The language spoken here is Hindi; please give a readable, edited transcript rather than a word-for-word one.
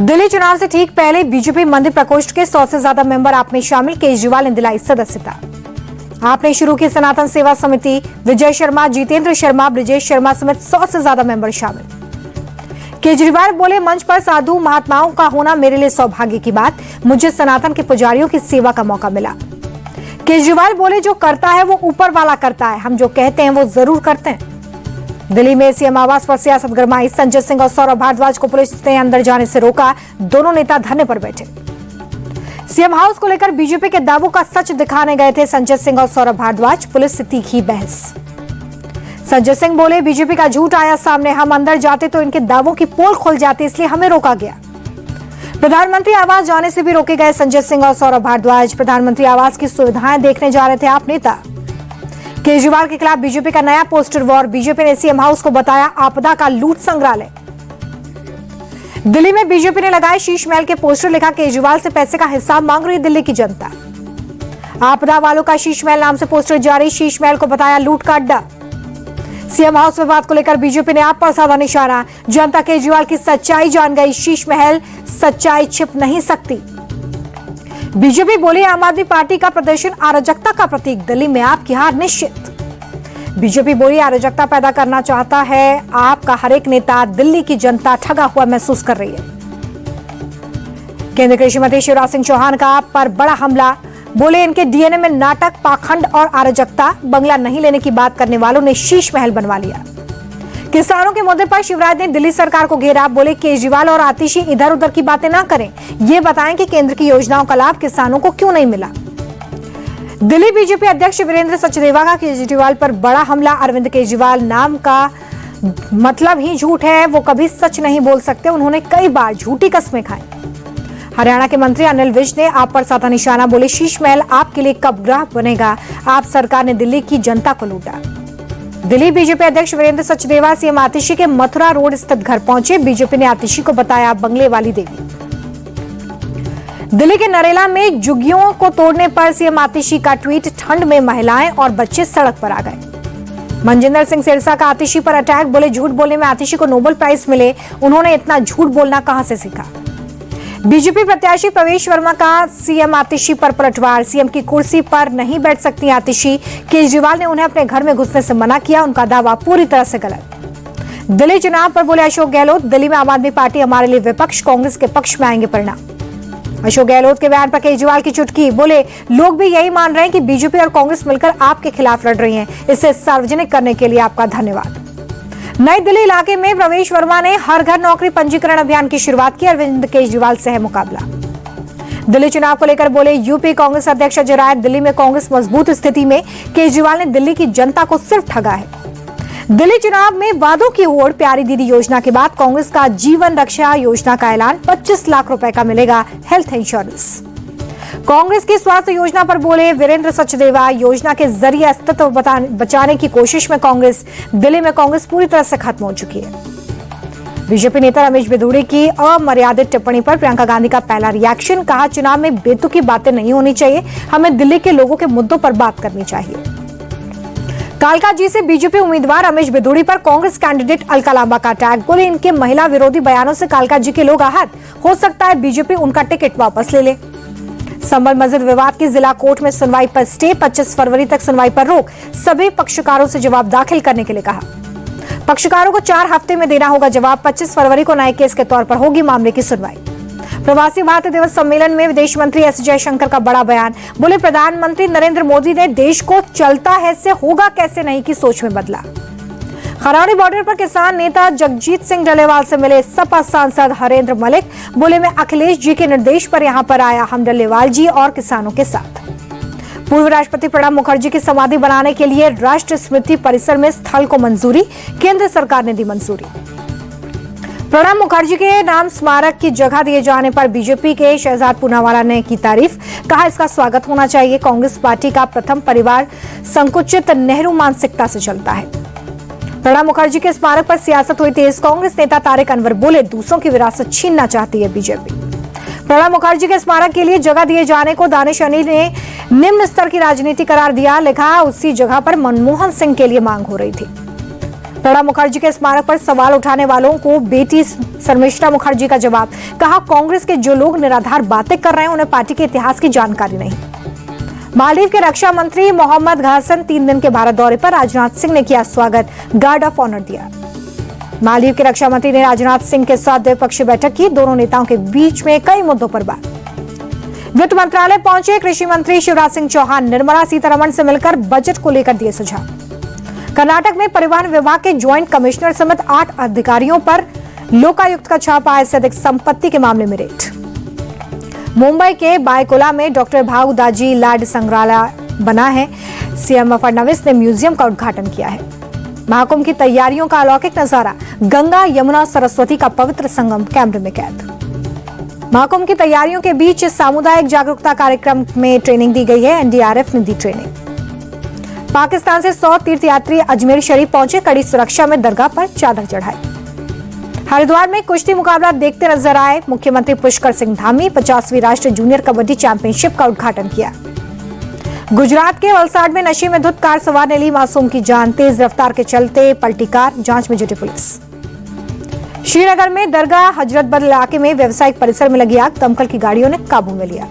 दिल्ली चुनाव से ठीक पहले बीजेपी मंदिर प्रकोष्ठ के 100 से ज्यादा मेंबर आप में शामिल, केजरीवाल ने दिलाई सदस्यता। आपने शुरू की सनातन सेवा समिति, विजय शर्मा, जितेंद्र शर्मा, ब्रिजेश शर्मा समेत 100 से ज्यादा मेंबर शामिल। केजरीवाल बोले, मंच पर साधु महात्माओं का होना मेरे लिए सौभाग्य की बात, मुझे सनातन के पुजारियों की सेवा का मौका मिला। केजरीवाल बोले, जो करता है वो ऊपर वाला करता है, हम जो कहते हैं वो जरूर करते हैं। दिल्ली में सीएम आवास पर सियासत गरमाई, संजय सिंह और सौरभ भारद्वाज को पुलिस ने अंदर जाने से रोका, दोनों नेता धरने पर बैठे। सीएम हाउस को लेकर बीजेपी के दावों का सच दिखाने गए थे संजय सिंह और सौरभ भारद्वाज, पुलिस से तीखी बहस। संजय सिंह बोले, बीजेपी का झूठ आया सामने, हम अंदर जाते तो इनके दावों की पोल खुल जाती, इसलिए हमें रोका गया। प्रधानमंत्री आवास जाने से भी रोके गए संजय सिंह और सौरभ भारद्वाज, प्रधानमंत्री आवास की सुविधाएं देखने जा रहे थे आप नेता। केजरीवाल के खिलाफ बीजेपी का नया पोस्टर वॉर, बीजेपी ने सीएम हाउस को बताया आपदा का लूट संग्रहालय। दिल्ली में बीजेपी ने लगाए शीश महल के पोस्टर, लिखा केजरीवाल से पैसे का हिसाब मांग रही दिल्ली की जनता। आपदा वालों का शीश महल नाम से पोस्टर जारी, शीश महल को बताया लूट का अड्डा। सीएम हाउस विवाद को लेकर बीजेपी ने आप पर साधा निशाना, जनता केजरीवाल की सच्चाई जान गई, शीश महल सच्चाई छिप नहीं सकती। बीजेपी बोली, आम आदमी पार्टी का प्रदर्शन अराजकता का प्रतीक, दिल्ली में आपकी हार निश्चित। बीजेपी बोली, अराजकता पैदा करना चाहता है आपका हर एक नेता, दिल्ली की जनता ठगा हुआ महसूस कर रही है। केंद्रीय कृषि मंत्री शिवराज सिंह चौहान का आप पर बड़ा हमला, बोले इनके डीएनए में नाटक, पाखंड और अराजकता, बंगला नहीं लेने की बात करने वालों ने शीश महल बनवा लिया। किसानों के मुद्दे पर शिवराज ने दिल्ली सरकार को घेरा, बोले केजरीवाल और आतिशी इधर उधर की बातें ना करें, ये बताएं कि केंद्र की योजनाओं का लाभ किसानों को क्यों नहीं मिला। दिल्ली बीजेपी अध्यक्ष वीरेंद्र सचदेवा का केजरीवाल पर बड़ा हमला, अरविंद केजरीवाल नाम का मतलब ही झूठ है, वो कभी सच नहीं बोल सकते, उन्होंने कई बार झूठी कस्में खाई। हरियाणा के मंत्री अनिल विज ने आप पर साधा निशाना, बोले शीश महल आपके लिए कब ग्राह बनेगा, आप सरकार ने दिल्ली की जनता को लूटा। दिल्ली बीजेपी अध्यक्ष वीरेंद्र सचदेवा सीएम आतिशी के मथुरा रोड स्थित घर पहुंचे, बीजेपी ने आतिशी को बताया बंगले वाली देवी। दिल्ली के नरेला में झुग्गियों को तोड़ने पर सीएम आतिशी का ट्वीट, ठंड में महिलाएं और बच्चे सड़क पर आ गए। मनजिंदर सिंह सिरसा का आतिशी पर अटैक, बोले झूठ बोलने में आतिशी को नोबेल प्राइज मिले, उन्होंने इतना झूठ बोलना कहां से सीखा। बीजेपी प्रत्याशी प्रवेश वर्मा का सीएम आतिशी पर पलटवार, सीएम की कुर्सी पर नहीं बैठ सकती आतिशी, केजरीवाल ने उन्हें अपने घर में घुसने से मना किया, उनका दावा पूरी तरह से गलत। दिल्ली चुनाव पर बोले अशोक गहलोत, दिल्ली में आम आदमी पार्टी हमारे लिए विपक्ष, कांग्रेस के पक्ष में आएंगे परिणाम। अशोक गहलोत के बयान पर केजरीवाल की चुटकी, बोले लोग भी यही मान रहे हैं कि बीजेपी और कांग्रेस मिलकर आपके खिलाफ लड़ रही हैं, इसे सार्वजनिक करने के लिए आपका धन्यवाद। नई दिल्ली इलाके में प्रवेश वर्मा ने हर घर नौकरी पंजीकरण अभियान की शुरुआत की, अरविंद केजरीवाल से है मुकाबला। दिल्ली चुनाव को लेकर बोले यूपी कांग्रेस अध्यक्ष अजय राय, दिल्ली में कांग्रेस मजबूत स्थिति में, केजरीवाल ने दिल्ली की जनता को सिर्फ ठगा है। दिल्ली चुनाव में वादों की होड़, प्यारी दीदी योजना के बाद कांग्रेस का जीवन रक्षा योजना का ऐलान, 25 लाख रुपए का मिलेगा हेल्थ इंश्योरेंस। कांग्रेस की स्वास्थ्य योजना पर बोले वीरेंद्र सचदेवा, योजना के जरिए अस्तित्व बचाने की कोशिश में कांग्रेस, दिल्ली में कांग्रेस पूरी तरह से खत्म हो चुकी है। बीजेपी नेता रमेश बिधूड़ी की अमर्यादित टिप्पणी पर प्रियंका गांधी का पहला रिएक्शन, कहा चुनाव में बेतुकी बातें नहीं होनी चाहिए, हमें दिल्ली के लोगों के मुद्दों पर बात करनी चाहिए। कालका जी से बीजेपी उम्मीदवार रमेश बिधूड़ी पर कांग्रेस कैंडिडेट अलका लांबा का अटैक, बोले इनके महिला विरोधी बयानों से कालका जी के लोग आहत, हो सकता है बीजेपी उनका टिकट वापस ले ले। संबल मस्जिद विवाद की जिला कोर्ट में सुनवाई पर स्टे, 25 फरवरी तक सुनवाई पर रोक, सभी पक्षकारों से जवाब दाखिल करने के लिए कहा। पक्षकारों को 4 हफ्ते में देना होगा जवाब, 25 फरवरी को नए केस के तौर पर होगी मामले की सुनवाई। प्रवासी भारतीय दिवस सम्मेलन में विदेश मंत्री एस जयशंकर का बड़ा बयान, बोले प्रधानमंत्री नरेंद्र मोदी ने देश को चलता है से होगा कैसे नहीं की सोच में बदला। खरौनी बॉर्डर पर किसान नेता जगजीत सिंह डल्लेवाल से मिले सपा सांसद हरेंद्र मलिक, बोले मैं अखिलेश जी के निर्देश पर यहां पर आया, हम डल्लेवाल जी और किसानों के साथ। पूर्व राष्ट्रपति प्रणब मुखर्जी की समाधि बनाने के लिए राष्ट्र स्मृति परिसर में स्थल को मंजूरी, केंद्र सरकार ने दी मंजूरी। प्रणब मुखर्जी के नाम स्मारक की जगह दिए जाने पर बीजेपी के शहजाद पूनावाला ने की तारीफ, कहा इसका स्वागत होना चाहिए, कांग्रेस पार्टी का प्रथम परिवार संकुचित नेहरू मानसिकता से चलता है। प्रणब मुखर्जी के स्मारक पर सियासत हुई तेज, कांग्रेस नेता तारिक अनवर बोले दूसरों की विरासत छीनना चाहती है बीजेपी। प्रणब मुखर्जी के स्मारक के लिए जगह दिए जाने को दानिश अली ने निम्न स्तर की राजनीति करार दिया, लिखा उसी जगह पर मनमोहन सिंह के लिए मांग हो रही थी। प्रणब मुखर्जी के स्मारक पर सवाल उठाने वालों को बेटी शर्मिष्ठा मुखर्जी का जवाब। कहा, कांग्रेस के जो लोग निराधार बातें कर रहे हैं उन्हें पार्टी के इतिहास की जानकारी नहीं। मालदीव के रक्षा मंत्री मोहम्मद घासन 3 दिन के भारत दौरे पर राजनाथ सिंह ने किया स्वागत, गार्ड ऑफ ऑनर दिया। मालदीव के रक्षा मंत्री ने राजनाथ सिंह के साथ द्विपक्षीय बैठक की। दोनों नेताओं के बीच में कई मुद्दों पर बात। वित्त मंत्रालय पहुंचे कृषि मंत्री शिवराज सिंह चौहान, निर्मला सीतारमण से मिलकर बजट को लेकर दिए सुझाव। कर्नाटक में परिवहन विभाग के ज्वाइंट कमिश्नर समेत 8 अधिकारियों पर लोकायुक्त का छापा, आय से अधिक संपत्ति के मामले में रेड। मुंबई के बायकुला में डॉक्टर भाऊ दाजी लाड संग्रहालय बना है। सीएम फडणवीस ने म्यूजियम का उद्घाटन किया है। महाकुंभ की तैयारियों का अलौकिक नजारा, गंगा यमुना सरस्वती का पवित्र संगम कैमरे में कैद। महाकुंभ की तैयारियों के बीच सामुदायिक जागरूकता कार्यक्रम में ट्रेनिंग दी गई है। एनडीआरएफ ने दी ट्रेनिंग। पाकिस्तान से 100 तीर्थयात्री अजमेर शरीफ पहुंचे, कड़ी सुरक्षा में दरगाह पर चादर चढ़ाई। हरिद्वार में कुश्ती मुकाबला देखते नजर आए मुख्यमंत्री पुष्कर सिंह धामी। 50वीं राष्ट्रीय जूनियर कबड्डी चैंपियनशिप का उद्घाटन किया। गुजरात के वलसाड में नशे में धुत कार सवार ने ली मासूम की जान। तेज रफ्तार के चलते पलटी कार, जांच में जुटी पुलिस। श्रीनगर में दरगाह हजरतबल इलाके में व्यवसायिक परिसर में लगी आग, दमकल की गाड़ियों ने काबू में लिया।